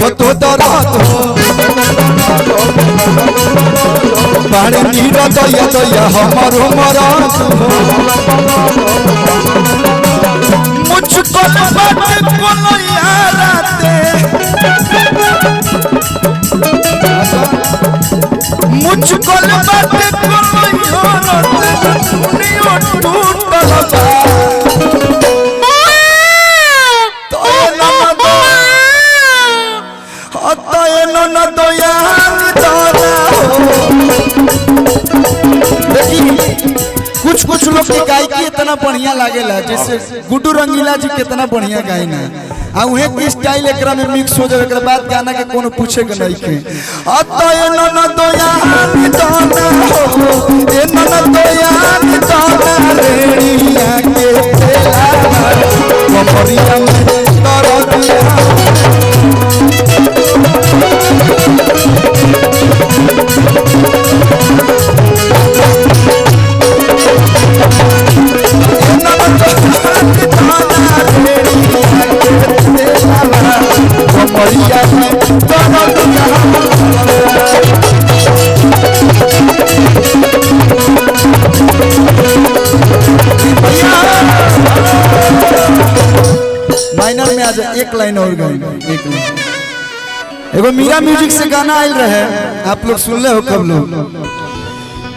देखो तो दरद बाड़े नीर दया दया हमारो मरद मुझको बात कोनो याराते मुझको बात कोनो याराते दुनिया टूटल बा कुछ लोग की गायकी इतना बढ़िया लागेला जैसे गुड्डू रंगीला जी कितना बढ़िया गायन है आ उहे की स्टाइल एकरा में मिक्स हो जाए एकरा बाद गाना के कोनो पूछे के नहीं के अतय नन दोयान दाना हो ए नन दोयान दाना रेणिया के तेला कमरिया में तरदिया माइनर में आज एक लाइन और गाएंगे एक लाइन एगो मीरा म्यूजिक से गाना आयल रहे आप लोग सुन ले हो कब लोग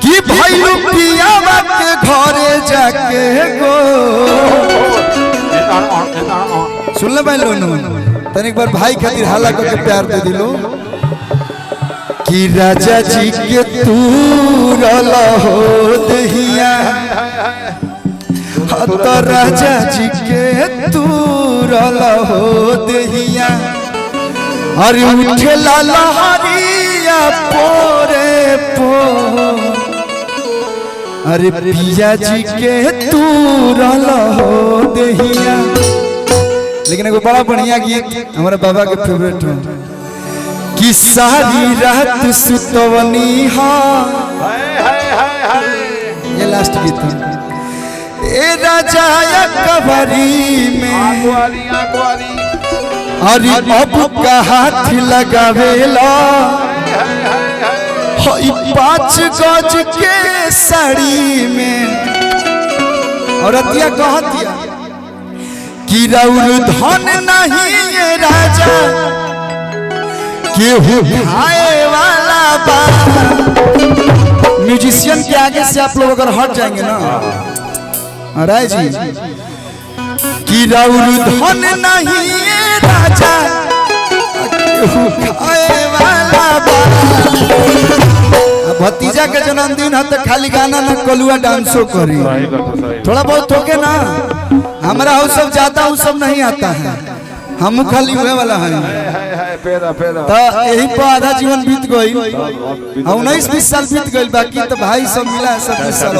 कि भाई पियावा के घरे जाके गो सुन ले भाई लोग तन एक बार भाई खातिर हाला करके प्यार दे दिलो कि राजा जी के तू रला हो दहिया तो राजा जी के तू रला हो दहिया अरे उठे लहरिया पोरे पो अरे पिया जी के तू रला हो दहिया लेकिन एगो बड़ा बढ़िया गीत हमारे बाबा के फेवरेट है कि सारी रात सुतवनी ये लास्ट गीत है ए राजा कबरी में अरे अब का हाथ लगावेला 5 गज के साड़ी में और अतिया कहतिया कि रउर धन नहीं ये राजा केहू खाए वाला बा म्यूजिशियन के आगे से आप लोग अगर हट जाएंगे ना राय जी कि रउर धन नहीं ये राजा केहू खाए वाला बा भतीजा के जन्मदिन है तो खाली गाना ना कलुआ डांसो करी थोड़ा बहुत होके ना हमारा वो सब जाता हूँ सब नहीं आता है हम खाली हुए वाला है तो यही पर आधा जीवन बीत गई 19-20 साल बीत गई बाकी तो भाई सब मिला 26 साल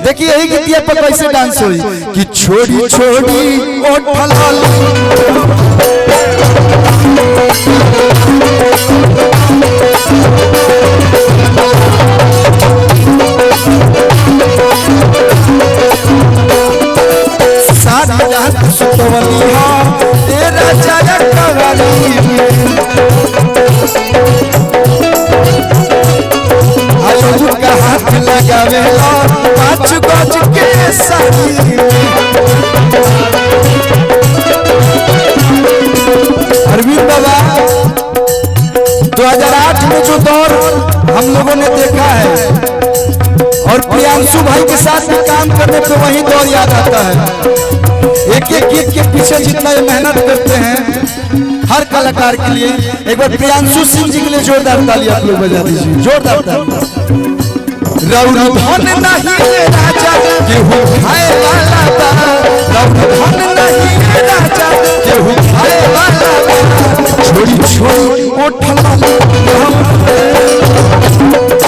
देखिए यही गीतिया पर कैसे डांस हुई कि छोड़ी छोड़ी ओठल सारी रात सुतवनी हो तेरा जाया कवाली आलू का हाथ लगावे 5 गज के साड़ी अरविंद बाबा 2008 में जो दौर हम लोगों ने देखा है और प्रियांशु भाई के साथ में काम करने पे वही दौर याद आता है एक एक गीत के पीछे जितना ये मेहनत करते हैं हर कलाकार के लिए एक बार प्रियांशु सिंह जी के लिए जोरदार ताली आप लोग बजा दीजिए जोरदार ताली रउर धन नहीं राजा केहू खाए वाला बा रउर धन नहीं राजा केहू खाए वाला बा छोड़ी छोड़ी ओठल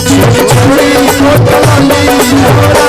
छोड़ी छोड़ी ओठल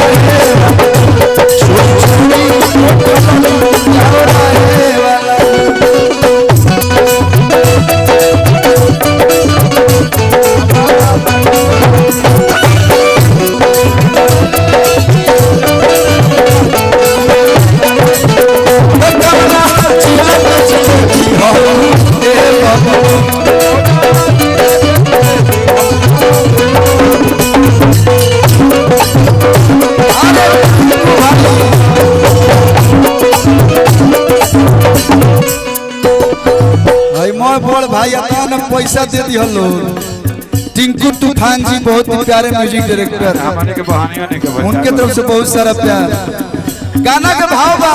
भाई मैं बड़ भाई आता ना पैसा दे दी हलो टिंकू तूफान जी बहुत ही प्यारे म्यूजिक डायरेक्टर उनके तरफ से बहुत सारा प्यार गाना का भाव बा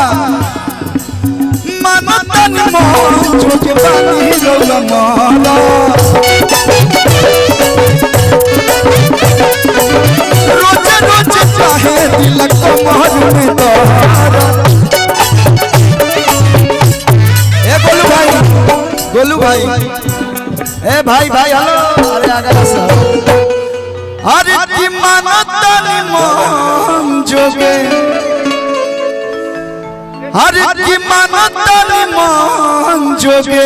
मनतन मोर जो के बानी रौला माला रोज रोज चाहे दिल को मोहर में तोहारा ए गोलू भाई ए भाई हेलो अरे आगे से अरे की मनतन मोर जोगे हर की मनतन मान जोगे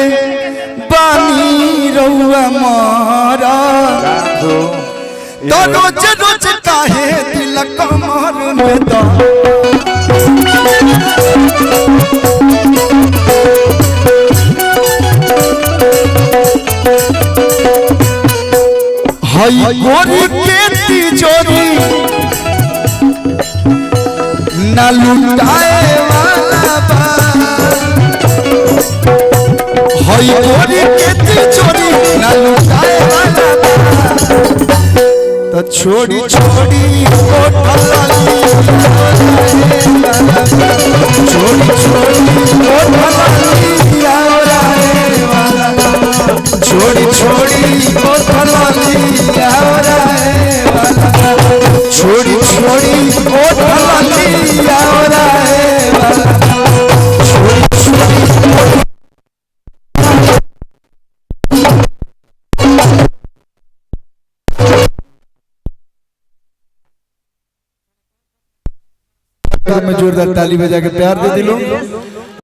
बानी रहुआ मारा तो रोज रोज काहे दिल कमर में दो हई गोरी के तिजोरी न लुटाए हई गोरी के तिजोरी न लुटाए वाला तो छोड़ी छोड़ी कोठल छोड़ी छोड़ी कोठल छोड़ी छोड़ी कोठल छोड़ी छोड़ी कोठल में जोरदार ताली बजा के प्यार दे दिलो।